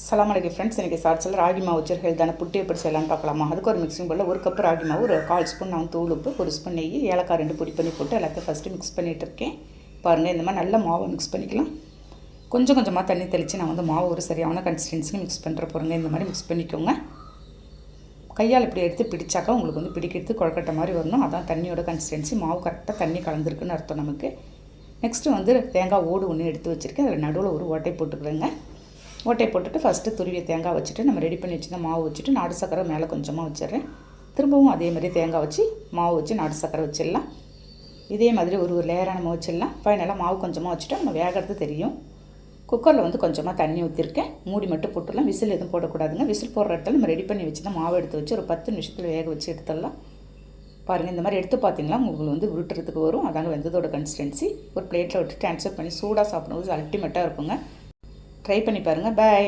அஸ்ஸலாமு அலைக்கும் ஃப்ரெண்ட்ஸ். இன்றைக்கி ஷார்ட்ஸில் ராகி மாவு வச்சு ஹெல்த்தான புட்டு எப்படி செய்யலாம்னு பார்க்கலாமா. அதுக்கு ஒரு மிக்சிங் போல் 1 கப் ராகி மாவு, ஒரு 1/4 ஸ்பூன் நான் தூள் உப்பு, 1 ஸ்பூன் நெய், ஏலக்காய் 2 பொடி பண்ணி போட்டு எல்லாத்தையும் ஃபஸ்ட்டு மிக்ஸ் பண்ணிகிட்டு இருக்கேன். பாருங்கள், இந்த மாதிரி நல்ல மாவை மிக்ஸ் பண்ணிக்கலாம். கொஞ்சம் கொஞ்சமாக தண்ணி தெளித்து நான் மாவு ஒரு சரியான கன்சிஸ்டன்சிக்கு மிக்ஸ் பண்ணுற போகிறேங்க. இந்த மாதிரி மிக்ஸ் பண்ணிக்கோங்க. கையால் இப்படி எடுத்து பிடிச்சாக்கா உங்களுக்கு பிடிக்கிறது குழக்கட்டை மாதிரி வரணும். அதான் தண்ணியோட கன்சிஸ்டன்சி. மாவு கரெக்டாக தண்ணி கலந்துருக்குன்னு அர்த்தம் நமக்கு. நெக்ஸ்ட்டு தேங்காய் ஓடு ஒன்று எடுத்து வச்சுருக்கேன். அதில் நடுவில் ஒரு ஓட்டை போட்டுக்கிறேங்க. ஓட்டை போட்டுட்டு ஃபஸ்ட்டு துருவிய தேங்காய் வச்சுட்டு நம்ம ரெடி பண்ணி வச்சுருந்த மாவு வச்சுட்டு நாடு சக்கரை மேலே கொஞ்சமாக வச்சிடுறேன். திரும்பவும் அதே மாதிரி தேங்காய் வச்சு மாவு வச்சு நாடு சக்கரை வச்சிடலாம். இதே மாதிரி ஒரு லேயராக நம்ம வச்சிடலாம். ஃபைனலாக மாவு கொஞ்சமாக வச்சுட்டு நம்ம வேகிறது தெரியும். குக்கரில் கொஞ்சமாக தண்ணி ஊற்றிருக்கேன். மூடி மட்டும் போட்டுடலாம். விசில் எதுவும் போடக்கூடாதுங்க. விசில் போடுற இடத்துல நம்ம ரெடி பண்ணி வச்சுருந்த மாவு எடுத்து வச்சு ஒரு 10 நிமிஷத்தில் வேக வச்சு எடுத்துடலாம். பாருங்கள், இந்த மாதிரி எடுத்து பார்த்தீங்களா உங்களுக்கு விட்டுறதுக்கு வரும். அதாங்க வெந்ததோட கன்சிஸ்டன்சி. ஒரு பிளேட்டில் விட்டு ட்ரான்ஸ்ஃபர் பண்ணி சூடாக சாப்பிடும்போது அல்டிமேட்டாக இருக்குங்க. ட்ரை பண்ணி பாருங்கள். பாய்.